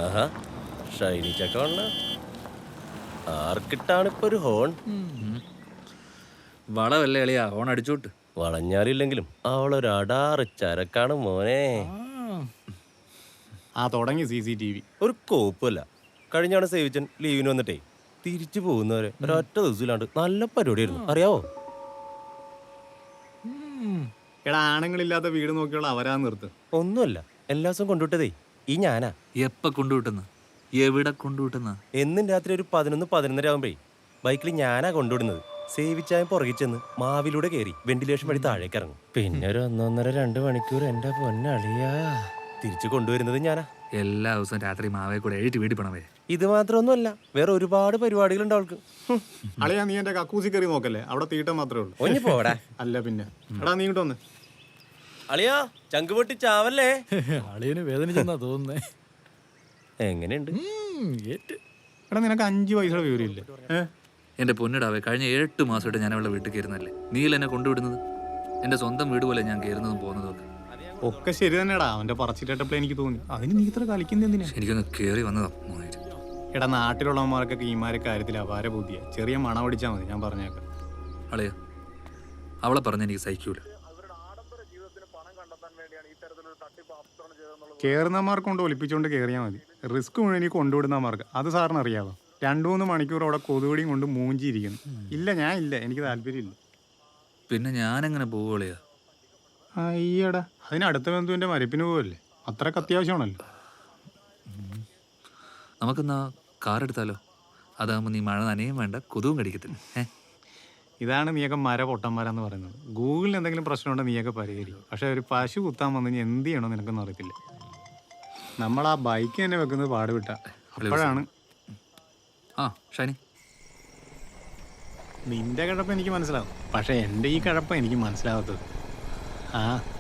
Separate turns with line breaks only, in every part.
ആഹാ ഷൈനി ചക്കവണ്ണ ആർക്കിട്ടാണ് ഇപ്പൊ ഒരു horn.
വളവല്ലേ എളിയാ horn അടിച്ചോട്ട്.
വളഞ്ഞാലില്ലെങ്കിലും അവളൊരു അടാറ് ചരക്കാണ് മോനെ.
തുടങ്ങി CCTV.
ഒരു കോപ്പല്ല. കഴിഞ്ഞാണ് സേവിച്ചൻ ലീവിന് വന്നിട്ടേ തിരിച്ചു പോകുന്നവരെ ഒരൊറ്റ ദിവസമില്ലാണ്ട് നല്ല പരിപാടിയായിരുന്നു അറിയാവോ.
എടാ ആണുങ്ങളില്ലാത്ത വീട് നോക്കിയുള്ള അവരാ നിർത്ത്.
ഒന്നുമല്ല, എല്ലാ ദിവസവും കൊണ്ടുവിട്ടതേ ഈ ഞാനാ.
എപ്പ കൊണ്ടുവിട്ടെന്ന്, എവിടെ കൊണ്ടുവിട്ടെന്ന്?
എന്നും രാത്രി ഒരു 11-11:30 ആകുമ്പേ ബൈക്കിൽ ഞാനാ കൊണ്ടുവിടുന്നത്. സേവിച്ചായ പുറകിൽ ചെന്ന് മാവിലൂടെ കയറി വെന്റിലേഷൻ വഴി താഴേക്ക് ഇറങ്ങും. പിന്നെ ഒരു 1-1.5-2 മണിക്കൂർ എന്റെ പൊന്നളിയാ തിരിച്ചു കൊണ്ടുവരുന്നത് ഞാനാ.
എല്ലാ ദിവസവും രാത്രി മാവേ കൂടെ എഴുതി വീട്ടിൽ പോണവേ.
ഇത് മാത്രമൊന്നുമല്ല, വേറെ ഒരുപാട് പരിപാടികളുണ്ട് അവൾക്ക്.
അളിയാ നീ എന്റെ കക്കൂസി കയറി നോക്കല്ലേ, അവിടെ തീട്ട മാത്രമേ ഉള്ളൂ.
ഒഞ്ഞു പോടാ.
അല്ല പിന്നെ എടാ നീ ഇങ്ങോട്ട് വന്ന്.
അളിയാ ചങ്ക് പൊട്ടി ചാവല്ലേ.
അളിയന് വേദനിച്ചെന്നാ തോന്നുന്നേ.
എങ്ങനെയുണ്ട്?
എടാ നിനക്ക് 5 പൈസയുടെ വിവരമില്ലേ?
എന്റെ പൊന്നിടാവേ, കഴിഞ്ഞ 8 മാസമായിട്ട് ഞാൻ അവളെ വീട്ടിൽ കയറുന്നല്ലേ. നീല എന്നെ കൊണ്ടുവിടുന്നത്. എന്റെ സ്വന്തം വീട് പോലെ ഞാൻ കയറുന്നതും പോകുന്നതും ഒക്കെ.
ഒക്കെ ശരി തന്നെടാ, അവന്റെ പറച്ചിട്ടപ്പോൾ എനിക്ക് തോന്നി. അതിന് നീ ഇത്ര കളിക്കുന്ന എന്തിനാ?
എനിക്കൊന്ന് കയറി വന്നതാ.
എടാ നാട്ടിലുള്ളവന്മാർക്കൊക്കെ ഈമാരെ കാര്യത്തിൽ അപാര ബുദ്ധിയാ. ചെറിയ മണം പിടിച്ചാൽ മതി, ഞാൻ പറഞ്ഞേക്കാം.
അളിയ അവളെ പറഞ്ഞ എനിക്ക് സഹിക്കൂല.
കയറുന്നമാർക്ക് കൊണ്ട് ഒലിപ്പിച്ചുകൊണ്ട് കയറിയാൽ മതി. റിസ്ക് മുഴുവൻ എനിക്ക് കൊണ്ടുവിടുന്നമാർക്ക് അത് സാറിന് അറിയാമോ? 2-3 മണിക്കൂർ അവിടെ കൊതുകടിയും കൊണ്ട് മൂഞ്ചിയിരിക്കുന്നു. ഇല്ല ഞാൻ ഇല്ല, എനിക്ക് താല്പര്യമില്ല.
പിന്നെ ഞാനെങ്ങനെ പോവുകളിയാ?
അയ്യടാ അതിന് അടുത്ത ബന്ധുവിന്റെ മരിപ്പിന് പോവല്ലേ, അത്രക്ക് അത്യാവശ്യമാണല്ലോ.
നമുക്കെന്നാ കാർ എടുത്താലോ? അതാകുമ്പോൾ നീ മഴ നനയും വേണ്ട, കൊതുവും കടിക്കത്തില്ല.
ഇതാണ് നീയൊക്കെ പൊട്ടന്മാരാന്ന് പറയുന്നത്. ഗൂഗിളിൽ എന്തെങ്കിലും പ്രശ്നമുണ്ടോ നീയൊക്കെ പരിഹരിക്കും. പക്ഷെ ഒരു പശു കുത്താൻ വന്നു കഴിഞ്ഞാൽ എന്ത് ചെയ്യണോ നിനക്കൊന്നും അറിയത്തില്ല. നമ്മൾ ആ ബൈക്ക് തന്നെ വെക്കുന്നത് പാടുവിട്ട. അപ്പോഴാണ്
ഷൈനി,
നിന്റെ കിഴപ്പ് എനിക്ക് മനസ്സിലാവും, പക്ഷെ എൻ്റെ ഈ കിഴപ്പ് എനിക്ക് മനസ്സിലാവാത്തത്.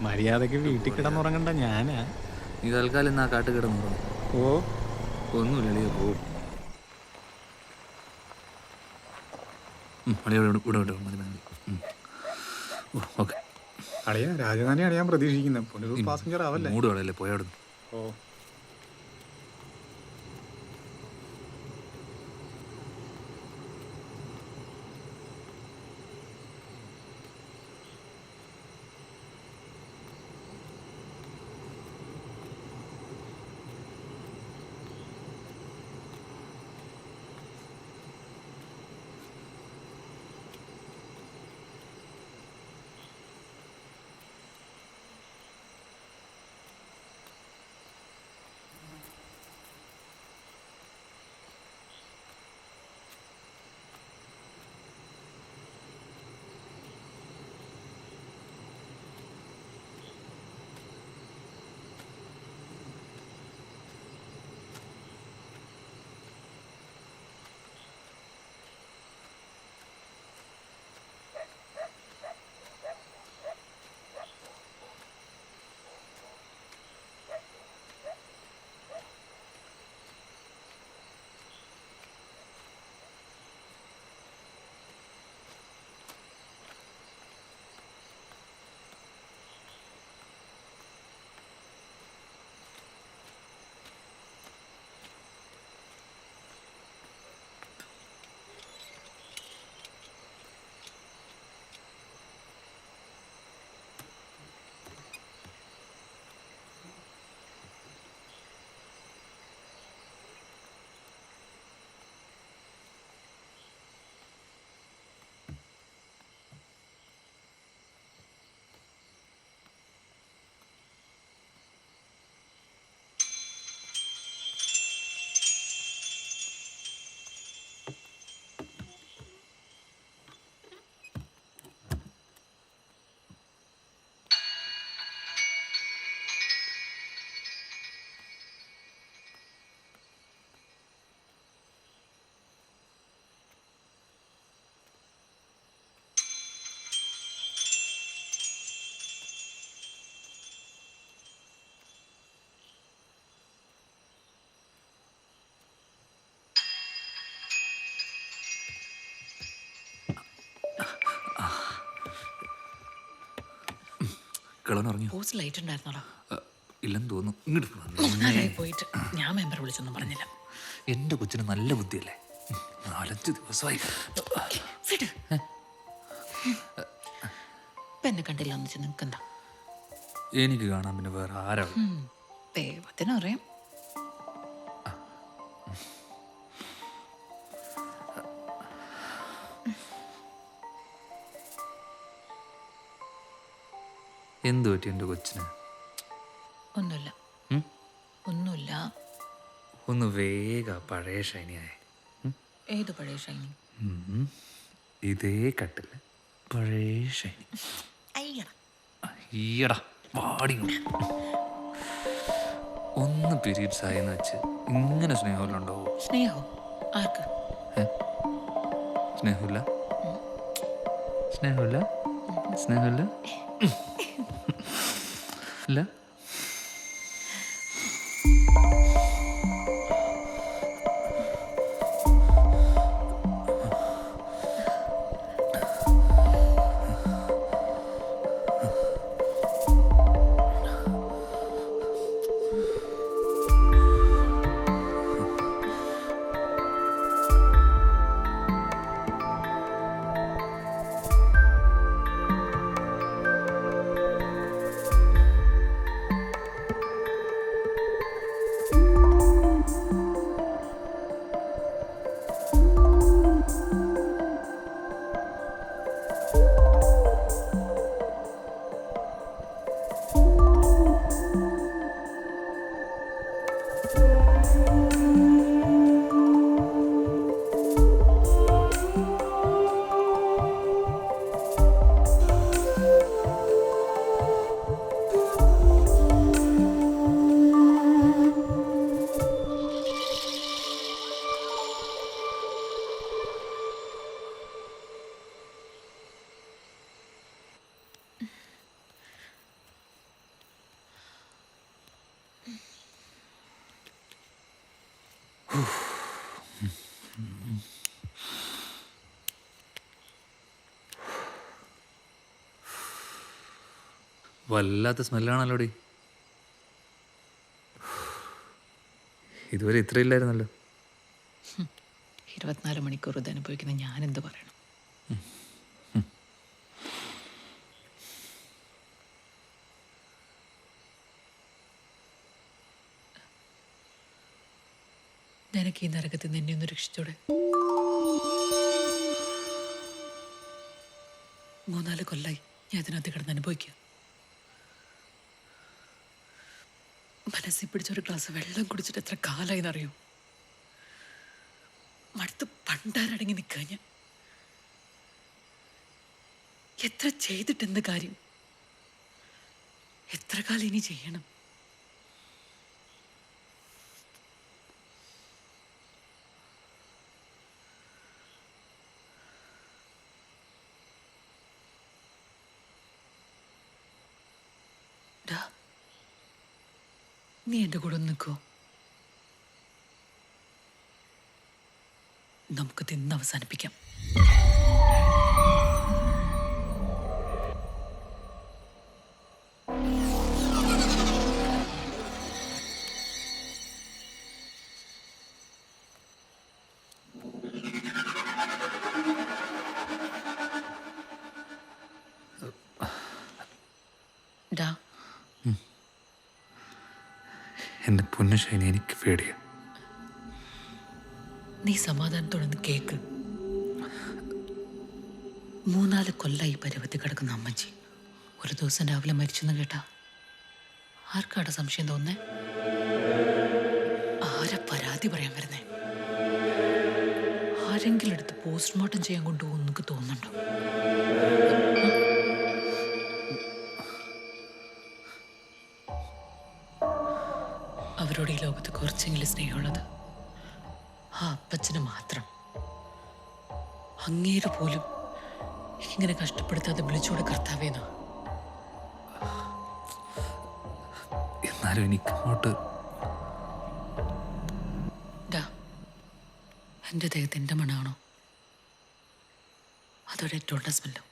മര്യാദക്ക് വീട്ടിൽ കിടന്നുറങ്ങണ്ട ഞാനാ.
നീ തൽക്കാലം എന്നാ കാട്ട് കിടന്നുറങ്ങും. ഒന്നുമില്ല എളിയ പോവും. ഓക്കെ
അളിയാ രാജധാനി അറിയാൻ പ്രതീക്ഷിക്കുന്നത് പുനരൂർ പാസഞ്ചർ ആവല്ലേ.
മൂട് കളയല്ലേ, പോയാടുന്നു. കിളന്നുറങ്ങി.
ലൈറ്റ് ഉണ്ടായിരുന്നോടാ?
ഇല്ലെന്ന് തോന്നുന്നു. ഇങ്ങോട്ട്
മൂന്നാലായി പോയിട്ട് ഞാൻ മെമ്പർ വിളിച്ചൊന്നും പറഞ്ഞില്ല.
എൻ്റെ കൊച്ചിന് നല്ല ബുദ്ധിയല്ലേ? 4-5 ദിവസമായി.
വിട്. ഇപ്പൊ എന്നെ കണ്ടില്ല എന്ന് വെച്ചാൽ നിങ്ങൾക്ക് എന്താ?
എനിക്ക് കാണാൻ പിന്നെ വേറെ ആരാ?
ദൈവത്തിനറിയാം.
എന്ത് പറ്റി എൻ്റെ കൊച്ചിന്?
ഒന്നുമില്ല, ഒന്നുമില്ല.
ഒന്ന് വേഗ പഴയ ഷൈനിയായ.
ഏത് പഴയ ഷൈനി?
ഇതേ കട്ടില് പഴയ ഷൈനി.
അയ്യടാ
ഈയടാ പാടി. ഒന്ന് പീരീഡ്സ് ആയെന്ന് വെച്ച് ഇങ്ങനെ സ്നേഹമുണ്ടാവോ?
സ്നേഹോ? ആർക്ക്?
സ്നേഹമില്ല, സ്നേഹമില്ല, സ്നേഹമില്ല ഇല്ല. വല്ലാത്ത സ്മെല്ലാണല്ലോടി. ഇതുവരെ ഇത്രയില്ലായിരുന്നല്ലോ.
24 മണിക്കൂർ ഇത് അനുഭവിക്കുന്ന ഞാൻ എന്ത് പറയണം? നിനക്ക് ഈ നരകത്തിൽ നിന്ന് എന്നെ ഒന്ന് രക്ഷിച്ചൂടെ? 3-4 കൊല്ലായി ഞാൻ ഇതിനകത്ത് കിടന്ന് അനുഭവിക്കുക. മനസ്സിൽ പിടിച്ചൊരു ഗ്ലാസ് വെള്ളം കുടിച്ചിട്ട് എത്ര കാലായി എന്നറിയോ? മടുത്ത് പണ്ടാരടങ്ങി നിൽക്കുക ഞാൻ. എത്ര ചെയ്തിട്ടെന്ത് കാര്യം? എത്ര കാലം ഇനി ചെയ്യണം? നീ എൻ്റെ കൂടെ ഒന്ന് നിൽക്കുമോ? നമുക്ക് തിന്ന് അവസാനിപ്പിക്കാം. ഡാ,
എൻ്റെ പൊന്നു ഷൈനി, എനിക്ക് പേടിയാ.
നീ സമാധാനത്തോടെ ഒന്ന് കേക്ക്. 3-4 കൊല്ലായി പരുവത്തിൽ കിടക്കുന്ന അമ്മച്ചി ഒരു ദിവസം രാവിലെ മരിച്ചെന്ന് കേട്ടാ ആർക്കാടെ സംശയം തോന്നേ? ആരാ പരാതി പറയാൻ വരുന്നേ? ആരെങ്കിലും എടുത്ത് പോസ്റ്റ്മോർട്ടം ചെയ്യാൻ കൊണ്ടുപോകും എന്നൊക്കെ തോന്നുന്നുണ്ടോ? അവരോട് ഈ ലോകത്ത് കുറച്ചെങ്കിലും സ്നേഹമുള്ളത് ആ അപ്പച്ചന് മാത്രം. അങ്ങേര് പോലും ഇങ്ങനെ കഷ്ടപ്പെടുത്താതെ വിളിച്ചോടെ കർത്താവേന്നാ.
എന്നാലും എനിക്കങ്ങോട്ട്
എൻ്റെ ദേഹത്ത് എൻ്റെ മണമാണോ അതോ ഡെറ്റോളുടെ സ്മെല്ലോ?